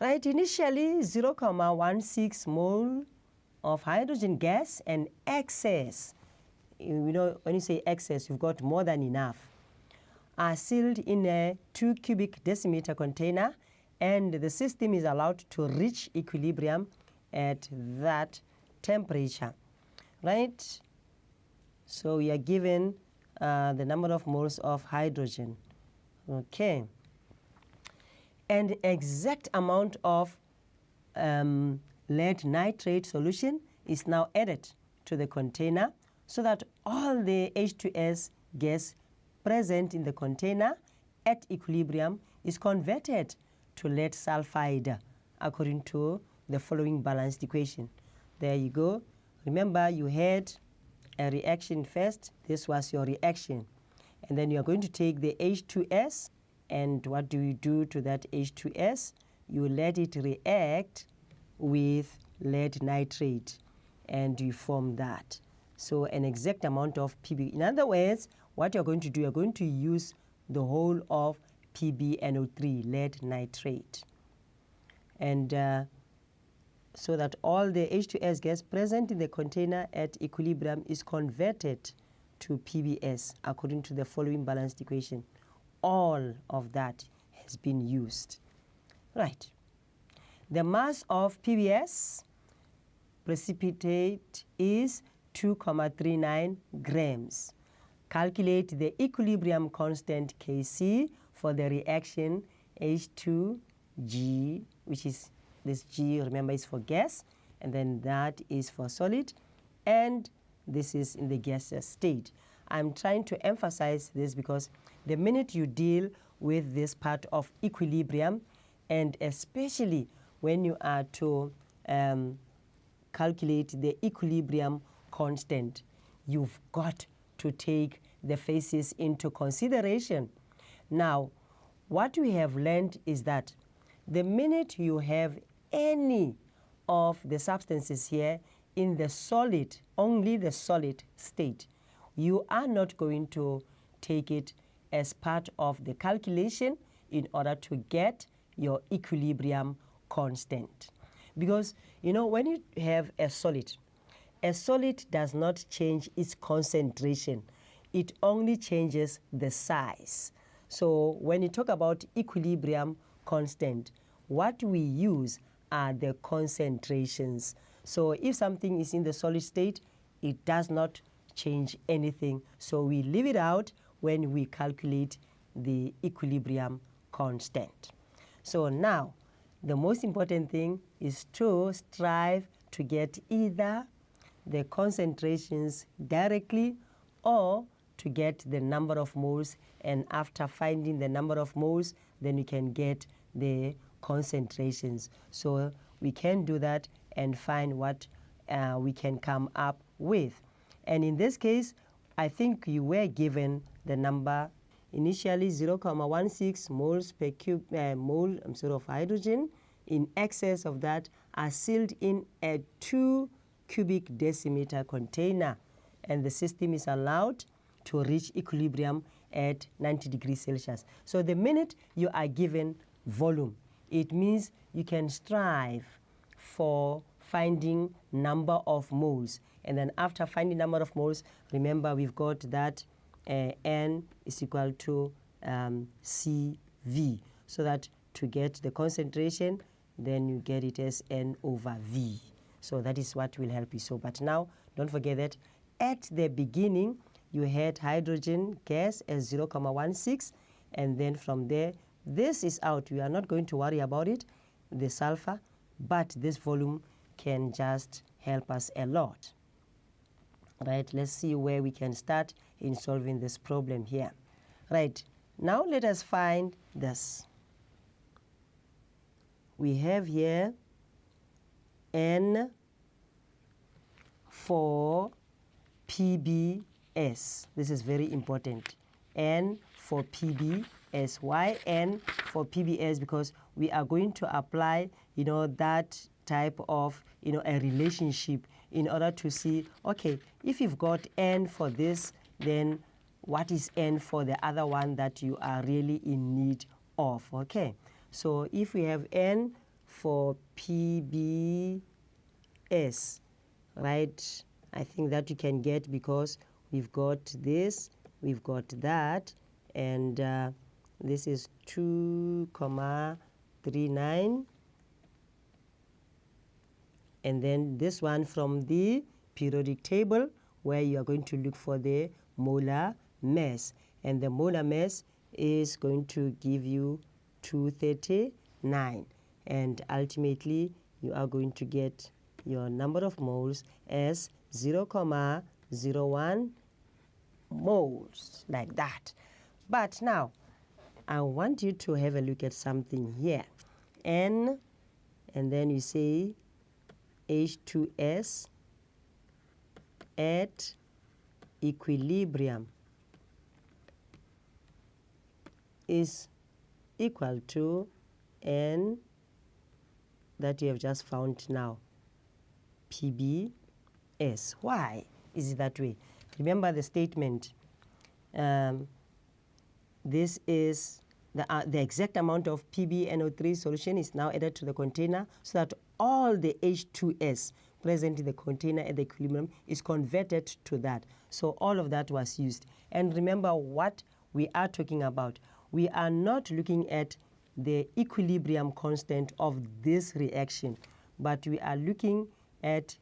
Right, initially 0.16 mole of hydrogen gas and excess, you know, when you say excess, you've got more than enough, are sealed in a 2 cubic decimeter container, and the system is allowed to reach equilibrium at that temperature, right? So we are given the number of moles of hydrogen, okay? And exact amount of lead nitrate solution is now added to the container so that all the H2S gas present in the container at equilibrium is converted to lead sulfide according to the following balanced equation. There you go. Remember, you had a reaction first. This was your reaction. And then you are going to take the H2S, and what do you do to that H2S? You let it react with lead nitrate, and you form that. So an exact amount of PB. In other words, what you're going to do, you're going to use the whole of PbNO3, lead nitrate. And so that all the H2S gas present in the container at equilibrium is converted to PbS according to the following balanced equation. All of that has been used. Right. The mass of PbS precipitate is 2,39 grams. Calculate the equilibrium constant Kc for the reaction H2G, which is this G, remember, is for gas, and then that is for solid, and this is in the gaseous state. I'm trying to emphasize this because the minute you deal with this part of equilibrium, and especially when you are to calculate the equilibrium constant, you've got to take the phases into consideration. Now, what we have learned is that the minute you have any of the substances here in the solid, only the solid state, you are not going to take it as part of the calculation in order to get your equilibrium constant. Because, you know, when you have a solid does not change its concentration. It only changes the size. So when you talk about equilibrium constant, what we use are the concentrations. So if something is in the solid state, it does not change anything. So we leave it out when we calculate the equilibrium constant. So now, the most important thing is to strive to get either the concentrations directly or to get the number of moles, and after finding the number of moles, then you can get the concentrations. So we can do that and find what we can come up with. And in this case, I think you were given the number initially 0.16 moles per mole of hydrogen. In excess of that are sealed in a 2 cubic decimeter container, and the system is allowed to reach equilibrium at 90 degrees Celsius. So the minute you are given volume, it means you can strive for finding number of moles. And then after finding number of moles, remember we've got that N is equal to CV. So that to get the concentration, then you get it as N over V. So that is what will help you. So, but now don't forget that at the beginning, you had hydrogen gas as 0.16, and then from there, this is out. We are not going to worry about it, the sulfur, but this volume can just help us a lot. Right, let's see where we can start in solving this problem here. Right, now let us find this. We have here N for PbS. This is very important. N for PbS. Why N for PbS? Because we are going to apply, you know, that type of, you know, a relationship in order to see, okay, if you've got N for this, then what is N for the other one that you are really in need of, okay? So if we have N for PBS, right? I think that you can get because we've got this, we've got that, and this is 2,39, and then this one from the periodic table where you are going to look for the molar mass, and the molar mass is going to give you 239, and ultimately you are going to get your number of moles as 0,01 moles, like that. But now I want you to have a look at something here. N, and then you say H2S at equilibrium is equal to N that you have just found now, PBS. Why is it that way? Remember the statement. This is the exact amount of PbNO3 solution is now added to the container so that all the H2S present in the container at the equilibrium is converted to that. So all of that was used. And remember what we are talking about. We are not looking at the equilibrium constant of this reaction, but we are looking at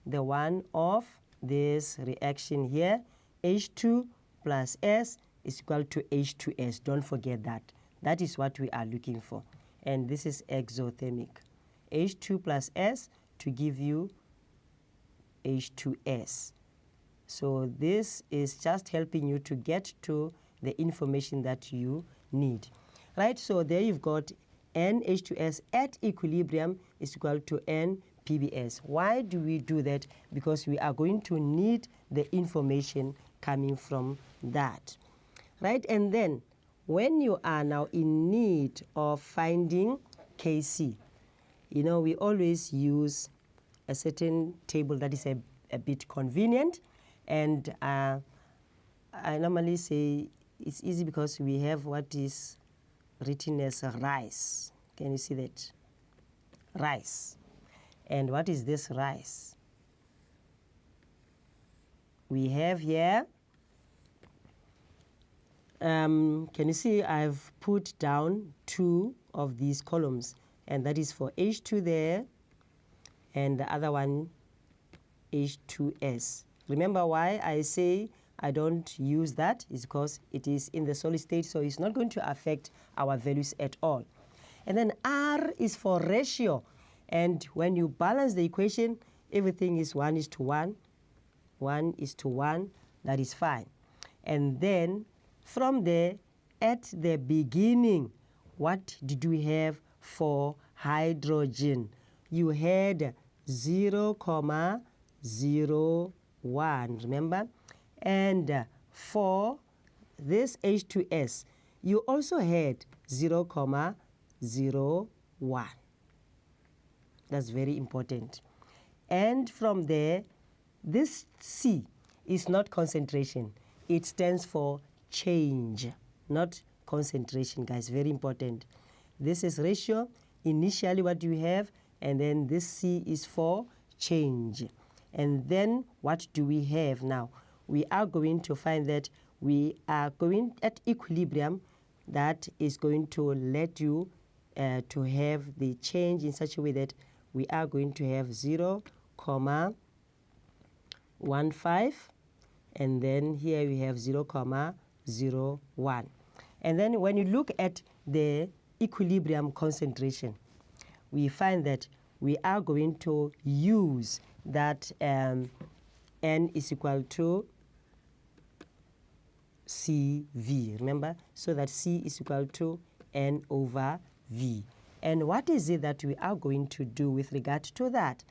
the one of this reaction here. H2 plus S is equal to H2S. Don't forget that. That is what we are looking for. And this is exothermic. H2 plus S to give you H2S. So this is just helping you to get to the information that you need. Right, so there you've got NH2S at equilibrium is equal to NPBS. Why do we do that? Because we are going to need the information coming from that. Right, and then when you are now in need of finding Kc, you know, we always use a certain table that is a bit convenient, and I normally say it's easy because we have what is written as rice. Can you see that? Rice. And what is this rice? We have here, can you see I've put down 2 of these columns, and that is for H2 there, and the other one H2S. Remember why I say I don't use that is because it is in the solid state, so it's not going to affect our values at all. And then R is for ratio, and when you balance the equation, everything is 1:1, 1:1, that is fine. And then from there, at the beginning, what did we have for hydrogen? You had 0,01, remember? And for this H2S, you also had 0,01. That's very important. And from there, this C is not concentration. It stands for change, not concentration, guys. Very important. This is ratio. Initially, what do we have? And then this C is for change. And then what do we have now? We are going to find that we are going at equilibrium. That is going to let you to have the change in such a way that we are going to have 0,15, and then here we have 0,01. And then when you look at the equilibrium concentration, we find that we are going to use that N is equal to CV, remember? So that C is equal to N over V. And what is it that we are going to do with regard to that?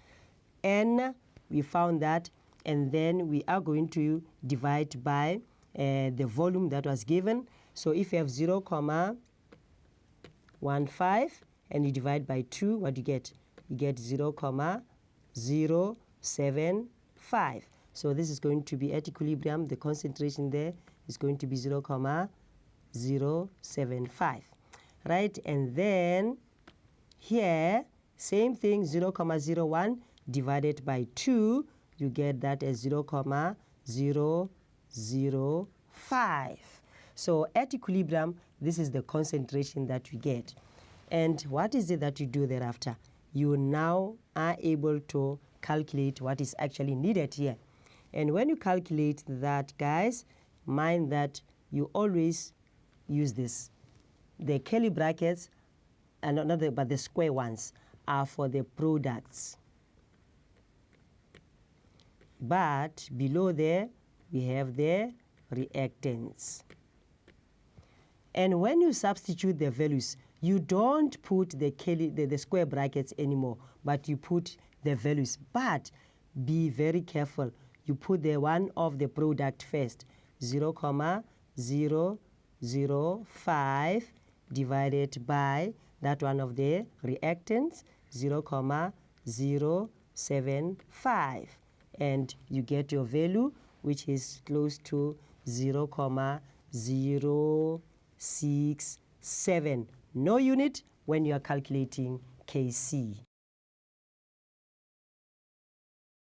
N, we found that, and then we are going to divide by the volume that was given. So if you have 0,15 and you divide by 2, what do you get? You get 0,075. So this is going to be at equilibrium. The concentration there is going to be 0,075, right? And then here Same thing, 0,01 divided by 2, you get that as 0,005. So at equilibrium, this is the concentration that we get. And what is it that you do thereafter? You now are able to calculate what is actually needed here. And when you calculate that, guys, mind that you always use this. The curly brackets, and another, but the square ones are for the products. But below there, we have the reactants. And when you substitute the values, you don't put the square brackets anymore, but you put the values. But be very careful. You put the one of the product first, 0,005 divided by that one of the reactants, 0,075. And you get your value, which is close to 0,067. No unit when you are calculating Kc.